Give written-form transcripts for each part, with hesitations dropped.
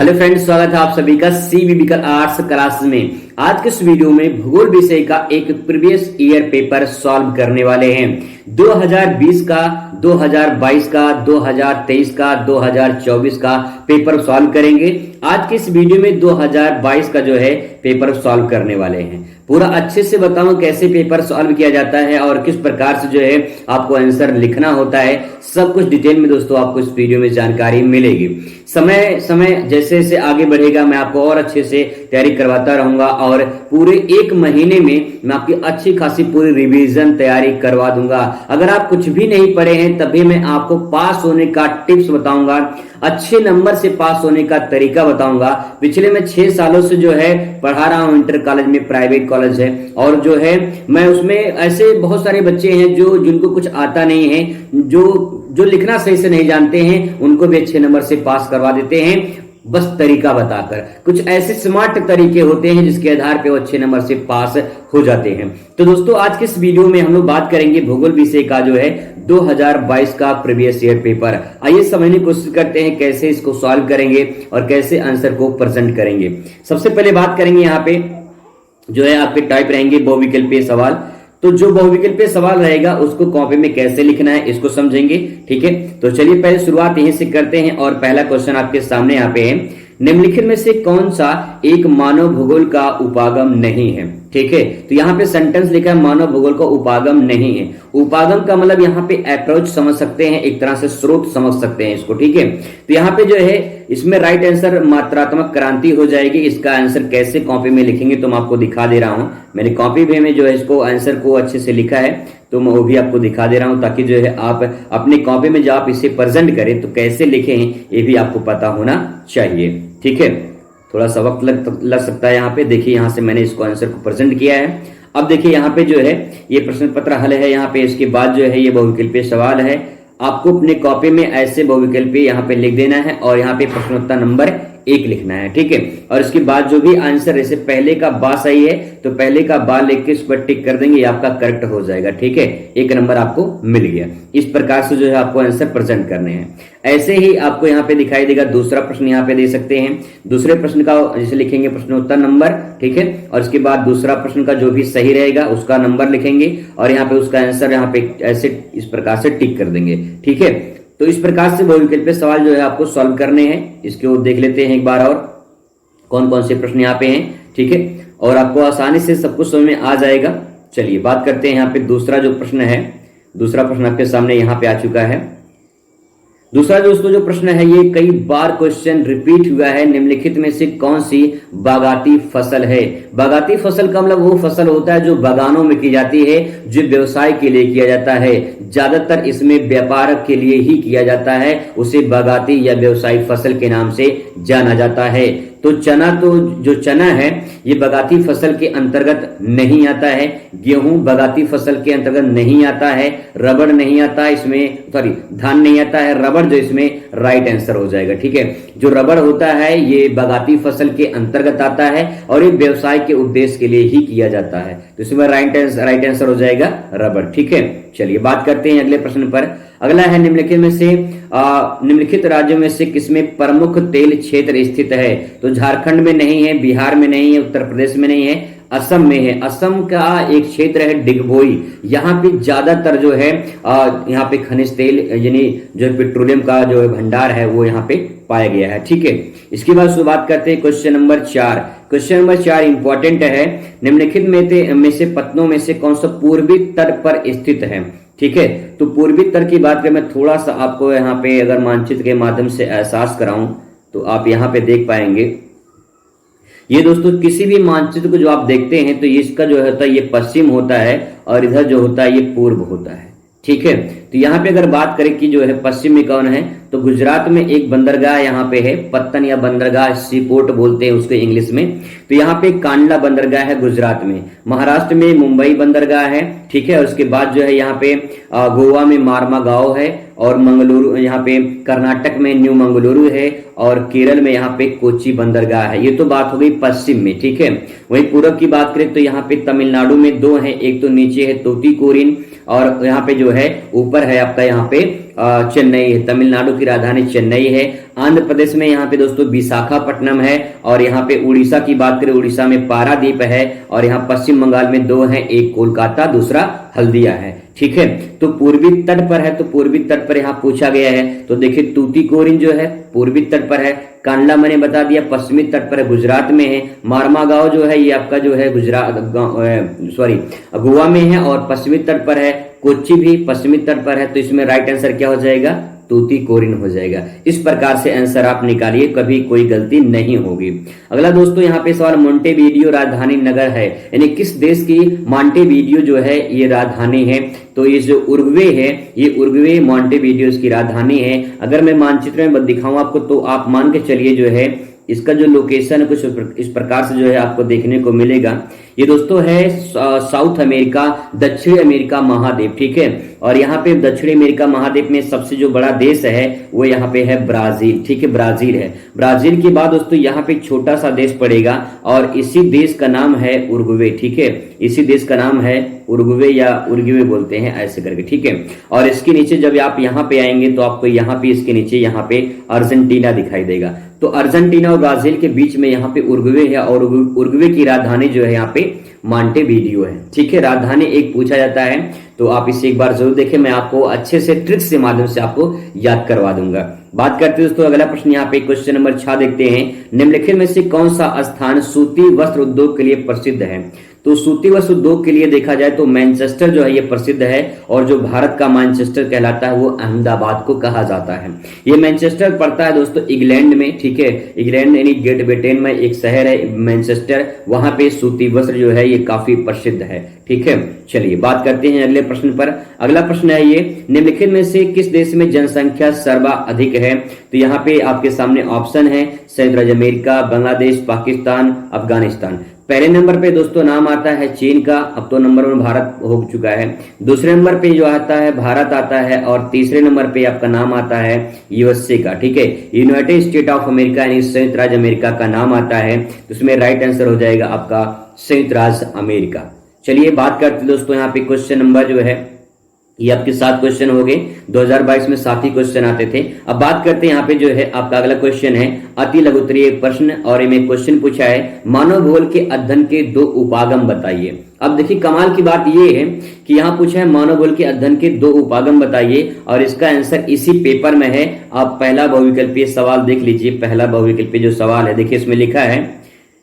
Hello friends, स्वागत है आप सभी का सीबीबी का आर्ट्स क्लास में। आज के इस वीडियो में भूगोल विषय का एक प्रीवियस ईयर पेपर सॉल्व करने वाले हैं। 2020 का, 2022 का, 2023 का, 2024 का पेपर सॉल्व करेंगे। आज के इस वीडियो में 2022 का जो है पेपर सॉल्व करने वाले हैं। पूरा अच्छे से बताऊं कैसे पेपर सॉल्व किया जाता है और किस प्रकार से जो है आपको आंसर लिखना होता है। सब कुछ डिटेल में दोस्तों आपको इस वीडियो में जानकारी मिलेगी। समय समय जैसे जैसे आगे बढ़ेगा मैं आपको और अच्छे से तैयारी करवाता रहूंगा और पूरे एक महीने में मैं आपकी अच्छी खासी पूरी रिवीजन तैयारी करवा दूंगा। अगर आप कुछ भी नहीं पढ़े हैं तभी मैं आपको पास होने का टिप्स बताऊंगा, अच्छे नंबर से पास होने का तरीका बताऊंगा। पिछले मैं 6 सालों से जो है पढ़ा रहा हूं, इंटर कॉलेज में, प्राइवेट कॉलेज है, और जो है मैं उसमें ऐसे बहुत सारे बच्चे हैं जो जिनको कुछ आता नहीं है, जो लिखना सही से नहीं जानते हैं, उनको भी अच्छे नंबर से पास करवा देते हैं बस तरीका बताकर। कुछ ऐसे स्मार्ट तरीके होते हैं जिसके आधार पे वो अच्छे नंबर से पास हो जाते हैं। तो दोस्तों आज के इस वीडियो में हम लोग बात करेंगे भूगोल विषय का जो है 2022 का प्रीवियस ईयर पेपर। आइए समझने की कोशिश करते हैं कैसे इसको सॉल्व करेंगे और कैसे आंसर को प्रेजेंट करेंगे। सबसे पहले बात करेंगे यहाँ पे जो है आपके टाइप रहेंगे बहुविकल्पीय सवाल। तो जो बहुविकल्पीय सवाल रहेगा उसको कॉपी में कैसे लिखना है इसको समझेंगे। ठीक है, तो चलिए पहले शुरुआत यहीं से करते हैं और पहला क्वेश्चन आपके सामने यहाँ पे है, निम्नलिखित में से कौन सा एक मानव भूगोल का उपागम नहीं है। ठीक है, तो यहाँ पे सेंटेंस लिखा है मानव भूगोल का उपागम नहीं है। उपागम का मतलब यहाँ पे अप्रोच समझ सकते हैं, एक तरह से स्रोत समझ सकते हैं इसको। ठीक है, तो यहाँ पे जो है इसमें राइट आंसर मात्रात्मक क्रांति हो जाएगी। इसका आंसर कैसे कॉपी में लिखेंगे तो मैं आपको दिखा दे रहा हूं। मैंने कॉपी भी में जो है इसको आंसर को अच्छे से लिखा है तो मैं वो भी आपको दिखा दे रहा हूं, ताकि जो है आप अपने कॉपी में जब आप इसे प्रेजेंट करें तो कैसे लिखें ये भी आपको पता होना चाहिए। ठीक है, थोड़ा सा वक्त लग सकता है यहाँ पे। देखिए यहाँ से मैंने इसको आंसर को प्रेजेंट किया है। अब देखिए यहाँ पे जो है ये प्रश्न पत्र हल है यहाँ पे। इसके बाद जो है ये बहुविकल्पीय सवाल है। आपको अपने कॉपी में ऐसे बहुविकल्पीय यहाँ पे लिख देना है और यहाँ पे प्रश्नोत्तर नंबर 1 लिखना है। ठीक है, और इसके बाद जो भी आंसर, जैसे पहले का बा सही है तो पहले का बा लिख के इस पर टिक कर देंगे, ये आपका करेक्ट हो जाएगा। ठीक है, 1 नंबर आपको मिल गया। इस प्रकार से जो है आपको आंसर प्रेजेंट करने हैं। ऐसे ही आपको यहाँ पे दिखाई देगा दूसरा प्रश्न यहाँ पे दे सकते हैं। दूसरे प्रश्न का जैसे लिखेंगे प्रश्नोत्तर नंबर, ठीक है, और इसके बाद दूसरा प्रश्न का जो भी सही रहेगा उसका नंबर लिखेंगे और यहाँ पे उसका आंसर यहाँ पे ऐसे इस प्रकार से टिक कर देंगे। ठीक है, तो इस प्रकार से बहुविकल्पीय सवाल जो है आपको सॉल्व करने हैं। इसके ओर देख लेते हैं एक बार और कौन कौन से प्रश्न यहाँ पे हैं। ठीक है, और आपको आसानी से सब कुछ समझ में आ जाएगा। चलिए बात करते हैं यहाँ पे दूसरा जो प्रश्न है। दूसरा प्रश्न आपके सामने यहाँ पे आ चुका है। दूसरा दोस्तों जो प्रश्न है ये कई बार क्वेश्चन रिपीट हुआ है, निम्नलिखित में से कौन सी बागाती फसल है। बागाती फसल का मतलब वो फसल होता है जो बागानों में की जाती है, जो व्यवसाय के लिए किया जाता है। ज्यादातर इसमें व्यापार के लिए ही किया जाता है, उसे बागाती या व्यवसायिक फसल के नाम से जाना जाता है। तो जो चना है ये बागाती फसल के अंतर्गत नहीं आता है। गेहूं बागाती फसल के अंतर्गत नहीं आता है। रबड़ नहीं आता है इसमें, धान नहीं आता है। रबड़ जो इसमें राइट आंसर हो जाएगा। ठीक है, जो रबड़ होता है ये बागाती फसल के अंतर्गत आता है और ये व्यवसाय के उद्देश्य के लिए ही किया जाता है, तो इसमें राइट आंसर हो जाएगा रबड़। ठीक है, चलिए बात करते हैं अगले प्रश्न पर। अगला है निम्नलिखित राज्यों में से किसमें प्रमुख तेल क्षेत्र स्थित है। तो झारखंड में नहीं है, बिहार में नहीं है, उत्तर प्रदेश में नहीं है, असम में है। असम का एक क्षेत्र है डिगबोई, यहाँ पे ज्यादातर जो है यहाँ पे खनिज तेल यानी जो पेट्रोलियम का जो भंडार है वो यहाँ पे पाया गया है। ठीक है, इसके बाद बात करते हैं question number 4। Question number 4 important है, निम्नलिखित में से पत्तनों में से कौन सा पूर्वी तट पर स्थित है। ठीक है, तो पूर्वी तट की बात करें, मैं थोड़ा सा आपको यहाँ पे अगर मानचित्र के माध्यम से एहसास कराऊं तो आप यहाँ पे देख पाएंगे। ये दोस्तों किसी भी मानचित्र को जो आप देखते हैं तो इसका जो होता है ये पश्चिम होता है और इधर जो होता है ये पूर्व होता है। ठीक है, तो यहाँ पे अगर बात करें कि जो है पश्चिम में कौन है तो गुजरात में एक बंदरगाह यहाँ पे है, पत्तन या बंदरगाह, सी पोर्ट बोलते हैं उसको इंग्लिश में। तो यहाँ पे कांडला बंदरगाह है गुजरात में। महाराष्ट्र में मुंबई बंदरगाह है। ठीक है, और उसके बाद जो है यहाँ पे गोवा में मारमा गांव है और मंगलुरु, यहाँ पे कर्नाटक में न्यू मंगलुरु है और केरल में यहाँ पे कोची बंदरगाह है। ये तो बात हो गई पश्चिम में। ठीक है, वहीं पूर्व की बात करें तो यहाँ पे तमिलनाडु में 2 है, एक तो नीचे है तूतीकोरिन और यहाँ पे जो है ऊपर पर है आपका यहाँ पे चेन्नई है, तमिलनाडु की राजधानी चेन्नई है। आंध्र प्रदेश में यहाँ पे दोस्तों विशाखापट्टनम है, और यहाँ पे उड़ीसा की बात करें, उड़ीसा में पारादीप है, और यहाँ पश्चिम बंगाल में दो हैं, एक कोलकाता दूसरा हल्दिया है। ठीक है, तो पूर्वी तट पर है, तो पूर्वी तट पर यहाँ पूछा गया है, तो देखिए तूतीकोरिन जो है पूर्वी तट पर है, कांडला मैंने बता दिया पश्चिमी तट पर है, गुजरात में है, मारमागांव जो है ये आपका जो है गुजरात गोवा में है, और पश्चिमी तट पर है, कोच्चि भी पश्चिमी तट पर है। तो इसमें राइट आंसर क्या हो जाएगा, तूतीकोरिन हो जाएगा। इस प्रकार से आंसर आप निकालिए, कभी कोई गलती नहीं होगी। अगला दोस्तों यहाँ पे सवाल, मोंटेवीडियो राजधानी नगर है, यानी किस देश की मोंटेवीडियो जो है ये राजधानी है। तो ये जो उरुग्वे है, ये उरुग्वे मोंटेवीडियो इसकी राजधानी है। अगर मैं मानचित्र में दिखाऊं आपको, तो आप मान के चलिए जो है इसका जो लोकेशन है कुछ इस प्रकार से जो है आपको देखने को मिलेगा। ये दोस्तों है साउथ अमेरिका, दक्षिण अमेरिका महाद्वीप। ठीक है, और यहाँ पे दक्षिण अमेरिका महाद्वीप में सबसे जो बड़ा देश है वो यहाँ पे है ब्राजील। ठीक है, ब्राजील है। ब्राजील के बाद दोस्तों यहाँ पे छोटा सा देश पड़ेगा, और इसी देश का नाम है उरुग्वे। ठीक है, इसी देश का नाम है उरुग्वे या उरुग्वे बोलते हैं ऐसे करके। ठीक है, और इसके नीचे जब आप यहाँ पे आएंगे तो आपको यहाँ पे इसके नीचे यहाँ पे अर्जेंटीना दिखाई देगा। तो अर्जेंटीना और ब्राजील के बीच में यहाँ पे उरुग्वे है, और उरुग्वे की राजधानी जो है यहाँ पे मोंटेवीडियो है। ठीक है, राजधानी एक पूछा जाता है, तो आप इसे एक बार जरूर देखें, मैं आपको अच्छे से ट्रिक्स के माध्यम से आपको याद करवा दूंगा। बात करते हैं दोस्तों अगला प्रश्न, यहाँ पे क्वेश्चन नंबर 6 देखते हैं। निम्नलिखित में से कौन सा स्थान सूती वस्त्र उद्योग के लिए प्रसिद्ध है। तो सूती वस्त्र उद्योग के लिए देखा जाए तो मैनचेस्टर जो है ये प्रसिद्ध है, और जो भारत का मैनचेस्टर कहलाता है वो अहमदाबाद को कहा जाता है। ये मैनचेस्टर पड़ता है दोस्तों इंग्लैंड में। ठीक है, इंग्लैंड यानी ग्रेट ब्रिटेन में एक शहर है मैनचेस्टर, वहां पे सूती वस्त्र जो है ये काफी प्रसिद्ध है। ठीक है, चलिए बात करते हैं अगले प्रश्न पर। अगला प्रश्न है ये, निम्नलिखित में से किस देश में जनसंख्या सर्वाधिक है। तो यहाँ पे आपके सामने ऑप्शन है, संयुक्त राज्य अमेरिका, बांग्लादेश, पाकिस्तान, अफगानिस्तान। पहले नंबर पे दोस्तों नाम आता है चीन का, अब तो नंबर 1 भारत हो चुका है। दूसरे नंबर पे जो आता है भारत आता है, और तीसरे नंबर पे आपका नाम आता है यूएसए का। ठीक है, यूनाइटेड स्टेट ऑफ अमेरिका यानी संयुक्त राज्य अमेरिका का नाम आता है। तो इसमें राइट आंसर हो जाएगा आपका संयुक्त राज्य अमेरिका। चलिए बात करते दोस्तों यहाँ पे क्वेश्चन नंबर जो है ये आपके 7 क्वेश्चन हो गए। 2022 में 7 ही क्वेश्चन आते थे। अब बात करते हैं यहाँ पे जो है आपका अगला क्वेश्चन है अति लघुत्तरीय प्रश्न, और इनमें क्वेश्चन पूछा है मानव भूगोल के अध्ययन के 2 उपागम बताइए। अब देखिए कमाल की बात ये है कि यहाँ पूछा है मानव भूगोल के अध्ययन के 2 उपागम बताइए, और इसका आंसर इसी पेपर में है। आप पहला बहुविकल्पीय सवाल देख लीजिए। पहला बहुविकल्पीय जो सवाल है देखिए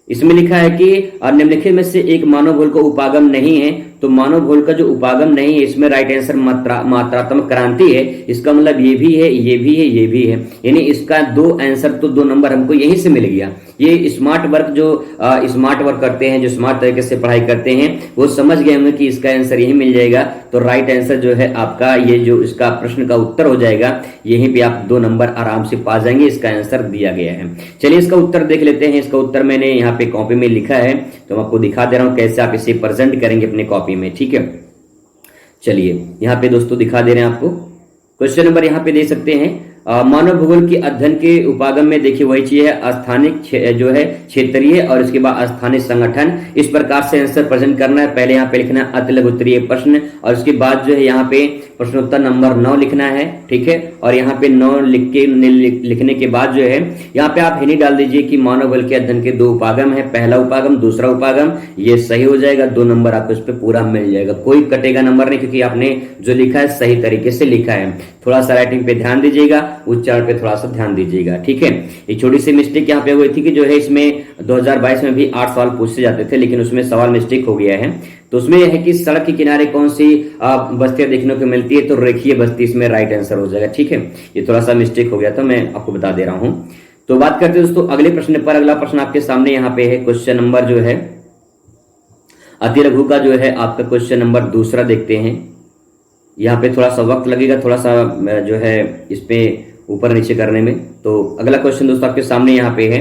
इसमें लिखा है कि निम्नलिखित में से एक मानव भूगोल का उपागम नहीं है। तो मानव भूगोल का जो उपागम नहीं है इसमें राइट आंसर मात्रात्मक क्रांति है। इसका मतलब ये भी है, ये भी है, ये भी है, यानी इसका 2 आंसर तो 2 नंबर हमको यहीं से मिल गया। ये स्मार्ट वर्क करते हैं, जो स्मार्ट तरीके से पढ़ाई करते हैं, वो समझ गए होंगे कि इसका आंसर यही मिल जाएगा। तो राइट आंसर जो है आपका ये जो इसका प्रश्न का उत्तर हो जाएगा, यहीं पे आप 2 नंबर आराम से पा जाएंगे। इसका आंसर दिया गया है। चलिए इसका उत्तर देख लेते हैं। इसका उत्तर मैंने यहाँ पे कॉपी में लिखा है, तो मैं आपको दिखा दे रहा हूँ कैसे आप इसे प्रेजेंट करेंगे अपने कॉपी में। ठीक है, चलिए यहाँ पे दोस्तों दिखा दे रहे हैं आपको। क्वेश्चन नंबर यहाँ पे दे सकते हैं मानव भूगोल के अध्ययन के उपागम में देखिए वही चीज है स्थानिक जो है क्षेत्रीय, और इसके बाद स्थानीय संगठन। इस प्रकार से आंसर प्रेजेंट करना है। पहले यहाँ पे लिखना है अति लघुत्तरीय प्रश्न, और उसके बाद जो है यहाँ पे प्रश्नोत्तर नंबर 9 लिखना है। ठीक है, और यहाँ पे 9 लिखने के बाद जो है यहाँ पे आप हिनी डाल दीजिए कि मानव भूगोल के अध्ययन के 2 उपागम है, पहला उपागम, दूसरा उपागम। ये सही हो जाएगा, 2 नंबर आपको इस पे पूरा मिल जाएगा, कोई कटेगा नंबर नहीं, क्योंकि आपने जो लिखा है सही तरीके से लिखा है। थोड़ा सा राइटिंग पे ध्यान दीजिएगा, उच्चारण पे थोड़ा सा ध्यान दीजिएगा। ठीक है, एक छोटी सी मिस्टेक यहाँ पे हुई थी कि जो है इसमें 2022 में भी 8 सवाल पूछे जाते थे, लेकिन उसमें सवाल मिस्टेक हो गया है। तो उसमें यह है कि सड़क के किनारे कौन सी बस्तियां देखने को मिलती है, तो रेखीय बस्ती इसमें राइट आंसर हो जाएगा। ठीक है, ये थोड़ा सा मिस्टेक हो गया था, मैं आपको बता दे रहा हूं। तो बात करते हैं दोस्तों अगले प्रश्न पर। अगला प्रश्न आपके सामने यहाँ पे है, क्वेश्चन नंबर जो है अति लघु का जो है आपका क्वेश्चन नंबर 2 देखते हैं। यहाँ पे थोड़ा सा वक्त लगेगा, थोड़ा सा जो है इस पे ऊपर नीचे करने में। तो अगला क्वेश्चन दोस्तों आपके सामने यहाँ पे है,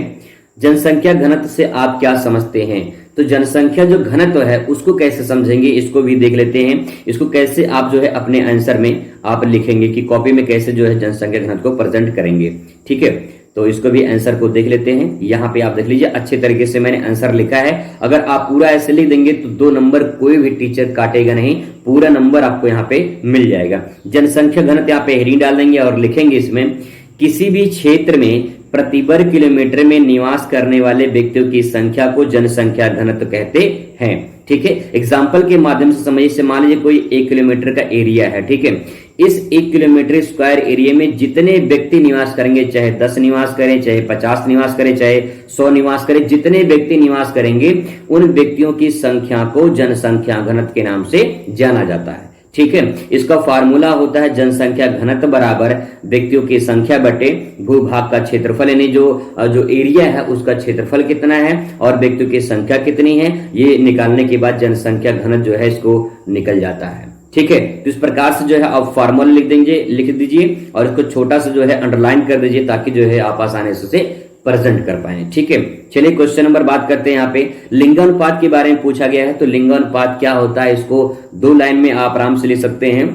जनसंख्या घनत्व से आप क्या समझते हैं। तो जनसंख्या जो घनत्व है उसको कैसे समझेंगे, इसको भी देख लेते हैं। इसको कैसे आप जो है अपने आंसर में आप लिखेंगे कि कॉपी में कैसे जो है जनसंख्या घनत्व को प्रेजेंट करेंगे। ठीक है, तो इसको भी आंसर को देख लेते हैं। यहाँ पे आप देख लीजिए अच्छे तरीके से मैंने आंसर लिखा है। अगर आप पूरा ऐसे लिख देंगे तो 2 नंबर कोई भी टीचर काटेगा नहीं, पूरा नंबर आपको यहाँ पे मिल जाएगा। जनसंख्या घनत्व यहाँ पे हेडिंग डाल देंगे और लिखेंगे इसमें किसी भी क्षेत्र में प्रति वर्ग किलोमीटर में निवास करने वाले व्यक्तियों की संख्या को जनसंख्या घनत्व कहते हैं। ठीक है, एग्जाम्पल के माध्यम से समझिए। से मान लीजिए कोई 1 किलोमीटर का एरिया है, ठीक है। इस 1 किलोमीटर स्क्वायर एरिया में जितने व्यक्ति निवास करेंगे, चाहे 10 निवास करें, चाहे 50 निवास करें, चाहे 100 निवास करें, जितने व्यक्ति निवास करेंगे उन व्यक्तियों की संख्या को जनसंख्या घनत्व के नाम से जाना जाता है। ठीक है, इसका फार्मूला होता है जनसंख्या घनत्व बराबर व्यक्तियों की संख्या बटे भूभाग का क्षेत्रफल, यानी जो एरिया है उसका क्षेत्रफल कितना है और व्यक्तियों की संख्या कितनी है, ये निकालने के बाद जनसंख्या घनत्व जो है इसको निकल जाता है। ठीक है, तो इस प्रकार से जो है आप फार्मूला लिख दीजिए और इसको छोटा सा जो है अंडरलाइन कर दीजिए ताकि जो है आप आसानी से प्रेजेंट कर पाए। ठीक है, चलिए क्वेश्चन नंबर बात करते हैं। यहाँ पे लिंगानुपात के बारे में पूछा गया है, तो लिंगानुपात क्या होता है इसको 2 लाइन में आप आराम से लिख सकते हैं।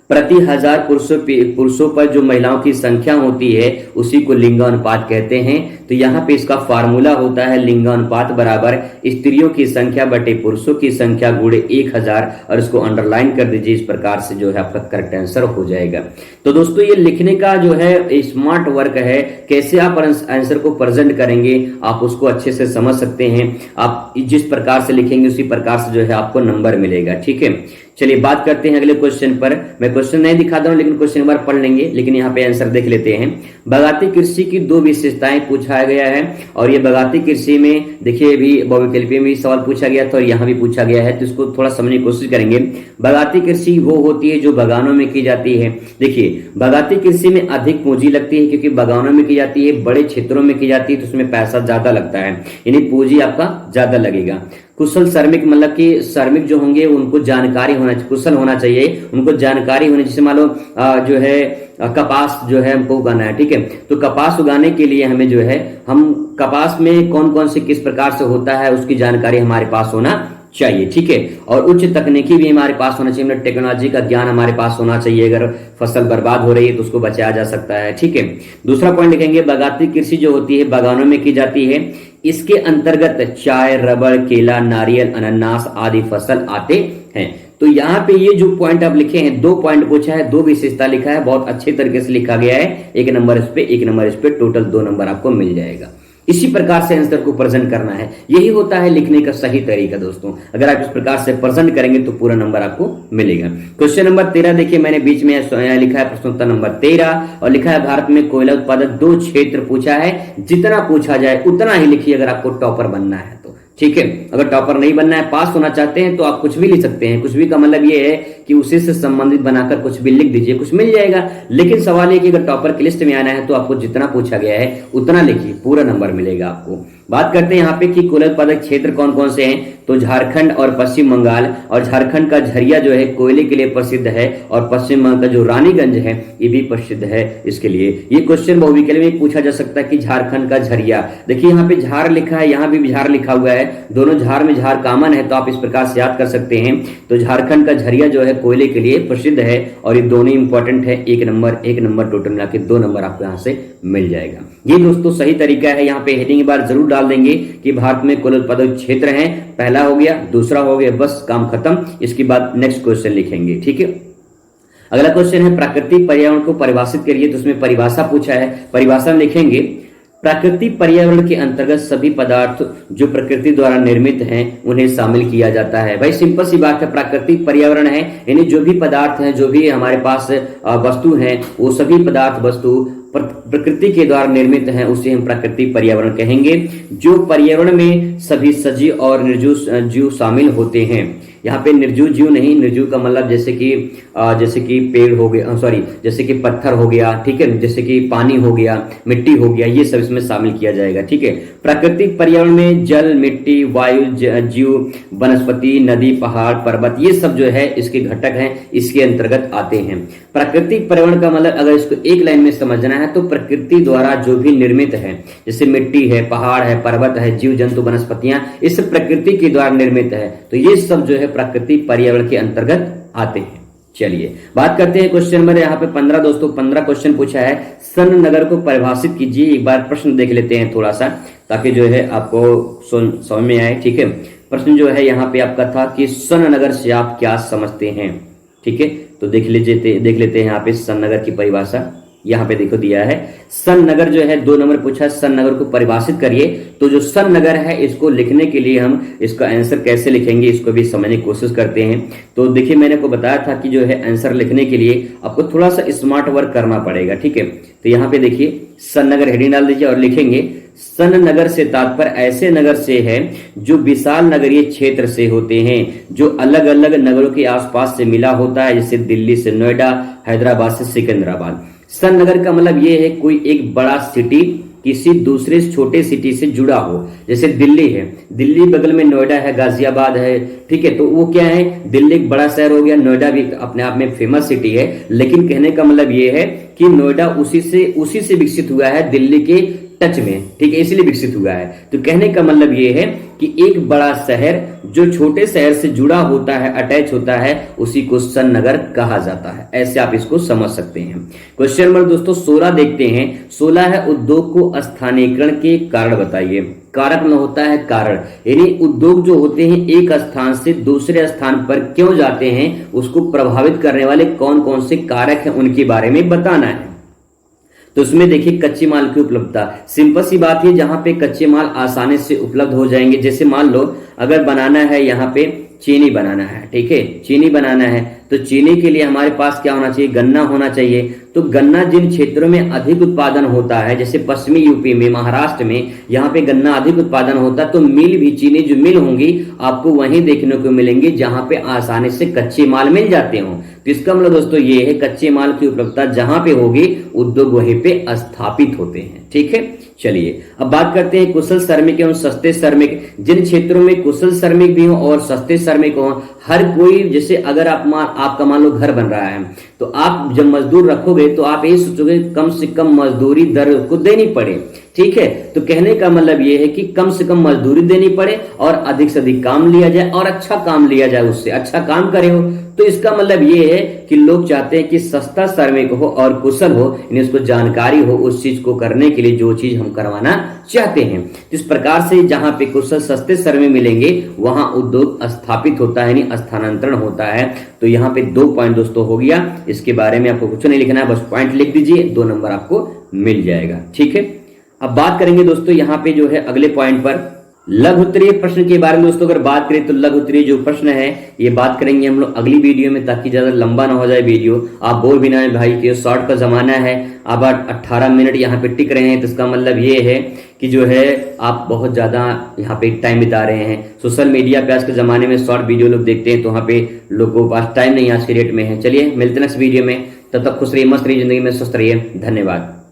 प्रति 1000 पुरुषों पर जो महिलाओं की संख्या होती है उसी को लिंगानुपात कहते हैं। तो यहाँ पे इसका फार्मूला होता है लिंगानुपात बराबर स्त्रियों की संख्या बटे पुरुषों की संख्या गुणे 1000 और इसको अंडरलाइन कर दीजिए। इस प्रकार से जो है आपका करेक्ट आंसर हो जाएगा। तो दोस्तों ये लिखने का जो है स्मार्ट वर्क है, कैसे आप आंसर को प्रेजेंट करेंगे आप उसको अच्छे से समझ सकते हैं। आप जिस प्रकार से लिखेंगे उसी प्रकार से जो है आपको नंबर मिलेगा। ठीक है, चलिए बात करते हैं अगले क्वेश्चन पर। मैं क्वेश्चन नहीं दिखाता हूं लेकिन क्वेश्चन एक बार पढ़ लेंगे, लेकिन यहाँ पे आंसर देख लेते हैं। बागायती कृषि की 2 विशेषताएं पूछा गया है और ये बागायती कृषि में देखिए अभी बहुविकल्पीय में सवाल पूछा गया था और यहाँ भी पूछा गया है, तो इसको थोड़ा समझने की कोशिश करेंगे। बागायती कृषि वो होती है जो बागानों में की जाती है। देखिए बागायती कृषि में अधिक पूंजी लगती है क्योंकि बागानों में की जाती है, बड़े क्षेत्रों में की जाती है तो उसमें पैसा ज्यादा लगता है, यानी पूंजी आपका ज्यादा लगेगा। कुशल श्रमिक मतलब कि श्रमिक जो होंगे उनको जानकारी होना चाहिए, कुशल होना चाहिए, उनको जानकारी होनी। जैसे मान लो जो है कपास जो है हमको उगाना है, ठीक है, तो कपास उगाने के लिए हमें जो है हम कपास में कौन कौन से किस प्रकार से होता है उसकी जानकारी हमारे पास होना चाहिए। ठीक है, और उच्च तकनीकी भी हमारे पास होना चाहिए, मतलब टेक्नोलॉजी का ज्ञान हमारे पास होना चाहिए। अगर फसल बर्बाद हो रही है तो उसको बचाया जा सकता है। ठीक है, दूसरा पॉइंट लिखेंगे बागायती कृषि जो होती है बागानों में की जाती है, इसके अंतर्गत चाय, रबड़, केला, नारियल, अनानास आदि फसल आते हैं। तो यहाँ पे ये जो पॉइंट आप लिखे हैं 2 पॉइंट पूछा है, 2 विशेषता लिखा है, बहुत अच्छे तरीके से लिखा गया है। 1 नंबर इस पे, 1 नंबर इस पे, टोटल 2 नंबर आपको मिल जाएगा। इसी प्रकार से आंसर को प्रेजेंट करना है, यही होता है लिखने का सही तरीका दोस्तों। अगर आप इस प्रकार से प्रेजेंट करेंगे तो पूरा नंबर आपको मिलेगा। क्वेश्चन नंबर 13 देखिए, मैंने बीच में लिखा है प्रश्नोत्तर नंबर 13 और लिखा है भारत में कोयला उत्पादक 2 क्षेत्र पूछा है, जितना पूछा जाए उतना ही लिखिए अगर आपको टॉपर बनना है तो। ठीक है, अगर टॉपर नहीं बनना है, पास होना चाहते हैं तो आप कुछ भी लिख सकते हैं। कुछ भी का मतलब ये है कि उसी से संबंधित बनाकर कुछ भी लिख दीजिए, कुछ मिल जाएगा। लेकिन सवाल ये कि अगर टॉपर की लिस्ट में आना है तो आपको जितना पूछा गया है उतना लिखिए, पूरा नंबर मिलेगा आपको। बात करते हैं यहाँ पे कि कोयला उत्पादक क्षेत्र कौन कौन से हैं, तो झारखंड और पश्चिम बंगाल। और झारखंड का झरिया जो है कोयले के लिए प्रसिद्ध है और पश्चिम बंगाल का जो रानीगंज है ये भी प्रसिद्ध है इसके लिए। ये क्वेश्चन बहुविकल्पीय में पूछा जा सकता है कि झारखंड का झरिया, देखिए यहाँ पे झार लिखा है, यहाँ भी झार लिखा हुआ है, दोनों झार में झार कॉमन है तो आप इस प्रकार से याद कर सकते हैं। तो झारखंड का झरिया जो है कोयले के लिए प्रसिद्ध है और ये दोनों इंपॉर्टेंट है। 1 नंबर टोटल मिला के 2 नंबर आपको यहाँ से मिल जाएगा। ये दोस्तों सही तरीका है। यहाँ पे हेडिंग बार जरूर डाल देंगे कि भारत में कोयला उत्पादक क्षेत्र है, पहला हो गया, दूसरा हो गया, बस काम खत्म। इसके बाद नेक्स्ट क्वेश्चन लिखेंगे। ठीक है, अगला क्वेश्चन है प्राकृतिक पर्यावरण को परिभाषित करिए, तो उसमें परिभाषा पूछा है। परिभाषा में लिखेंगे प्राकृतिक पर्यावरण के अंतर्गत सभी पदार्थ जो प्रकृति द्वारा निर्मित हैं उन्हें शामिल किया जाता है। भाई सिंपल सी बात है, प्राकृतिक पर्यावरण है यानी जो भी पदार्थ हैं, जो भी हमारे पास वस्तु हैं, वो सभी पदार्थ वस्तु प्रकृति के द्वारा निर्मित हैं, उसे हम प्राकृतिक पर्यावरण कहेंगे। जो पर्यावरण में सभी सजीव और निर्जीव जीव शामिल होते हैं। यहाँ पे निर्जीव जीव नहीं, निर्जीव का मतलब जैसे कि पेड़ हो गया, सॉरी जैसे कि पत्थर हो गया, ठीक है, जैसे कि पानी हो गया, मिट्टी हो गया, ये सब इसमें शामिल किया जाएगा। ठीक है, प्राकृतिक पर्यावरण में जल, मिट्टी, वायु, जीव, वनस्पति, नदी, पहाड़, पर्वत, ये सब जो है इसके घटक हैं, इसके अंतर्गत आते हैं। प्राकृतिक पर्यावरण का मतलब अगर इसको एक लाइन में समझना है तो प्रकृति द्वारा जो भी निर्मित है, जैसे मिट्टी है, पहाड़ है, पर्वत है, जीव जंतु, वनस्पतियां, इस प्रकृति के द्वारा निर्मित है, तो ये सब जो है प्राकृतिक पर्यावरण के अंतर्गत आते हैं। चलिए बात करते हैं क्वेश्चन नंबर यहाँ पे 15 दोस्तों। 15 क्वेश्चन पूछा है, सन नगर को परिभाषित कीजिए। एक बार प्रश्न देख लेते हैं थोड़ा सा, ताकि जो है आपको समझ में आए। ठीक है, प्रश्न जो है यहाँ पे आपका था कि सन नगर से आप क्या समझते हैं। ठीक है, तो देख लेते हैं यहाँ पे सन नगर की परिभाषा। यहाँ पे देखो दिया है, सन नगर जो है 2 नंबर पूछा है, सन नगर को परिभाषित करिए। तो जो सन नगर है इसको लिखने के लिए हम इसका आंसर कैसे लिखेंगे इसको भी समझने की कोशिश करते हैं। तो देखिए मैंने आपको बताया था कि जो है आंसर लिखने के लिए आपको थोड़ा सा स्मार्ट वर्क करना पड़ेगा। ठीक है, तो यहाँ पे देखिए सन नगर हेडिंग डाल दीजिए और लिखेंगे सन नगर से तात्पर्य ऐसे नगर से है जो विशाल नगरीय क्षेत्र से होते हैं, जो अलग अलग नगरों के आसपास से मिला होता है, जैसे दिल्ली से नोएडा, हैदराबाद से सिकंदराबाद। सन नगर का मतलब ये है कोई एक बड़ा सिटी किसी दूसरे छोटे सिटी से जुड़ा हो। जैसे दिल्ली है, दिल्ली बगल में नोएडा है, गाजियाबाद है। ठीक है, तो वो क्या है, दिल्ली एक बड़ा शहर हो गया, नोएडा भी अपने आप में फेमस सिटी है। लेकिन कहने का मतलब ये है कि नोएडा उसी से विकसित हुआ है, दिल्ली के टच में। ठीक है, इसलिए विकसित हुआ है। तो कहने का मतलब ये है कि एक बड़ा शहर जो छोटे शहर से जुड़ा होता है, अटैच होता है, उसी को सन नगर कहा जाता है। ऐसे आप इसको समझ सकते हैं। क्वेश्चन नंबर दोस्तों 16 देखते हैं। 16 है, उद्योग को स्थानीयकरण के कारण बताइए। कारक में होता है कारण, यानी उद्योग जो होते हैं एक स्थान से दूसरे स्थान पर क्यों जाते हैं, उसको प्रभावित करने वाले कौन कौन से कारक हैं उनके बारे में बताना है। तो उसमें देखिए कच्चे माल की उपलब्धता, सिंपल सी बात है, जहां पे कच्चे माल आसानी से उपलब्ध हो जाएंगे। जैसे मान लो अगर बनाना है यहाँ पे चीनी बनाना है, ठीक है, चीनी बनाना है, तो चीनी के लिए हमारे पास क्या होना चाहिए, गन्ना होना चाहिए। तो गन्ना जिन क्षेत्रों में अधिक उत्पादन होता है, जैसे पश्चिमी यूपी में, महाराष्ट्र में, यहाँ पे गन्ना अधिक उत्पादन होता है, तो मिल भी, चीनी जो मिल होंगी आपको वहीं देखने को मिलेंगे जहां पे आसानी से कच्चे माल मिल जाते हो। तो इसका मतलब दोस्तों ये है कच्चे माल की उपलब्धता जहां पे होगी उद्योग वहीं पे स्थापित होते हैं। ठीक है, चलिए अब बात करते हैं कुशल श्रमिक एवं सस्ते श्रमिक। जिन क्षेत्रों में कुशल श्रमिक भी हो और सस्ते श्रमिक हो, हर कोई, जैसे अगर आपका मान लो घर बन रहा है, तो आप जब मजदूर रखोगे तो आप यही सोचोगे कम से कम मजदूरी दर को देनी पड़े। ठीक है, तो कहने का मतलब यह है कि कम से कम मजदूरी देनी पड़े और अधिक से अधिक काम लिया जाए और अच्छा काम लिया जाए, उससे अच्छा काम करे हो। तो इसका मतलब ये है कि लोग चाहते हैं कि सस्ता श्रमिक हो और कुशल हो, यानी उसको जानकारी हो उस चीज को करने के लिए जो चीज हम करवाना चाहते हैं। इस प्रकार से जहां पे कुशल सस्ते श्रमिक मिलेंगे वहां उद्योग स्थापित होता है, यानी स्थानांतरण होता है। तो यहाँ पे 2 पॉइंट दोस्तों हो गया। इसके बारे में आपको कुछ नहीं लिखना है, बस पॉइंट लिख दीजिए, 2 नंबर आपको मिल जाएगा। ठीक है, अब बात करेंगे दोस्तों यहाँ पे जो है अगले पॉइंट पर लघु उत्तरीय प्रश्न के बारे में। दोस्तों अगर बात करें तो लघु उत्तरीय जो प्रश्न है ये बात करेंगे हम लोग अगली वीडियो में, ताकि ज्यादा लंबा ना हो जाए वीडियो। आप बोल भी ना है भाई कि शॉर्ट का जमाना है, अब 18 मिनट यहाँ पे टिक रहे हैं, तो इसका मतलब ये है कि जो है आप बहुत ज्यादा यहाँ पे टाइम बिता रहे हैं। सोशल मीडिया पे आज के जमाने में शॉर्ट वीडियो लोग देखते हैं, तो वहाँ पे लोगों के पास टाइम नहीं आज के डेट में है। चलिए मिलते हैं नेक्स्ट वीडियो में, तब तक खुश रहिए, मस्त रहिए, जिंदगी में स्वस्थ रहिए। धन्यवाद।